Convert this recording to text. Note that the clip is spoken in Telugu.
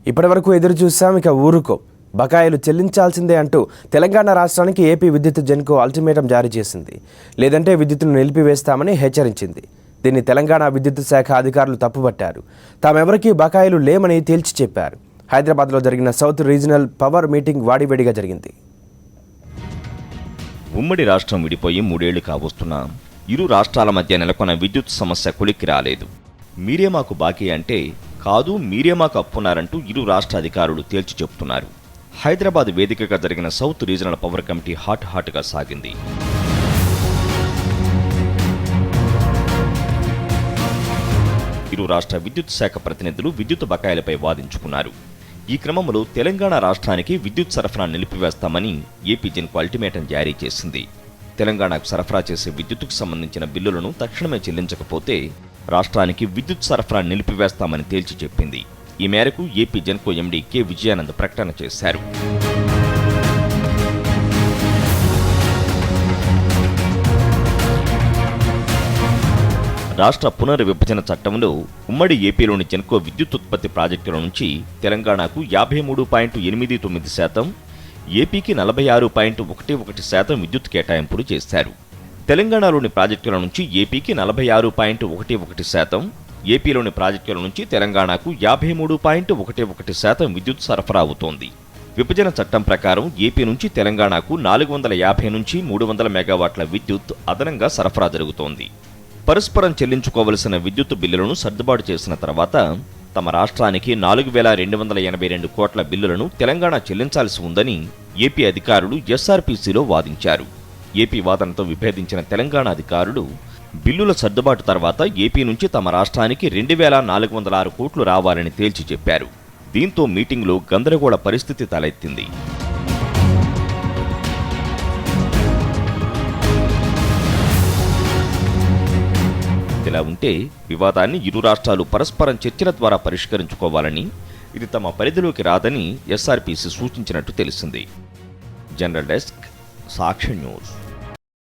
ఇప్పటివరకు ఎదురు చూసాం, ఇక ఊరుకో. బకాయిలు చెల్లించాల్సిందే అంటూ తెలంగాణ రాష్ట్రానికి ఏపీ విద్యుత్ జెన్కో అల్టిమేటం జారీ చేసింది. లేదంటే విద్యుత్తును నిలిపివేస్తామని హెచ్చరించింది. దీన్ని తెలంగాణ విద్యుత్ శాఖ అధికారులు తప్పుపట్టారు. తామెవరికీ బకాయిలు లేమని తేల్చి చెప్పారు. హైదరాబాద్లో జరిగిన సౌత్ రీజనల్ పవర్ మీటింగ్ వాడివేడిగా జరిగింది. ఉమ్మడి రాష్ట్రం విడిపోయి 3 ఏళ్లు కావస్తున్నా ఇరు రాష్ట్రాల మధ్య నెలకొన్న విద్యుత్ సమస్య కొలిక్కి రాలేదు. మీరే మాకు బాకీ అంటే కాదు, మీరే మాకు అప్పున్నారంటూ ఇరు రాష్ట్ర అధికారులు తేల్చి చెబుతున్నారు. హైదరాబాద్ వేదికగా జరిగిన సౌత్ రీజనల్ పవర్ కమిటీ హాట్గా సాగింది. ఇరు రాష్ట్ర విద్యుత్ శాఖ ప్రతినిధులు విద్యుత్ బకాయిలపై వాదించుకున్నారు. ఈ క్రమంలో తెలంగాణ రాష్ట్రానికి విద్యుత్ సరఫరా నిలిపివేస్తామని ఏపీ జెన్కో అల్టిమేటం జారీ చేసింది. తెలంగాణకు సరఫరా చేసే విద్యుత్తుకు సంబంధించిన బిల్లులను తక్షణమే చెల్లించకపోతే రాష్ట్రానికి విద్యుత్ సరఫరా నిలిపివేస్తామని తేల్చి చెప్పింది. ఈ మేరకు AP Genco MD K Vijayanand ప్రకటన చేశారు. రాష్ట్ర పునర్విభజన చట్టంలో ఉమ్మడి ఏపీలోని జెన్కో విద్యుత్ ఉత్పత్తి ప్రాజెక్టుల నుంచి తెలంగాణకు 53.89%, ఏపీకి 46.11% విద్యుత్ కేటాయింపులు చేశారు. తెలంగాణలోని ప్రాజెక్టుల నుంచి ఏపీకి 46.11%, ఏపీలోని ప్రాజెక్టుల నుంచి తెలంగాణకు 53.11% విద్యుత్ సరఫరా అవుతోంది. విభజన చట్టం ప్రకారం ఏపీ నుంచి తెలంగాణకు 450 నుంచి 300 మెగావాట్ల విద్యుత్ అదనంగా సరఫరా జరుగుతోంది. పరస్పరం చెల్లించుకోవలసిన విద్యుత్ బిల్లులను సర్దుబాటు చేసిన తర్వాత తమ రాష్ట్రానికి 4,282 కోట్ల బిల్లులను తెలంగాణ చెల్లించాల్సి ఉందని ఏపీ అధికారులు ఎస్ఆర్పీసీలో వాదించారు. ఏపీ వాదనతో విభేదించిన తెలంగాణ అధికారులు బిల్లుల సర్దుబాటు తర్వాత ఏపీ నుంచి తమ రాష్ట్రానికి 2,406 కోట్లు రావాలని తేల్చి చెప్పారు. దీంతో మీటింగ్లో గందరగోళ పరిస్థితి తలెత్తింది. ఇలా ఉంటే వివాదాన్ని ఇరు రాష్ట్రాలు పరస్పరం చర్చల ద్వారా పరిష్కరించుకోవాలని, ఇది తమ పరిధిలోకి రాదని ఎస్ఆర్పీసీ సూచించినట్టు తెలిసింది. జనరల్ డెస్క్, సాక్షి న్యూస్.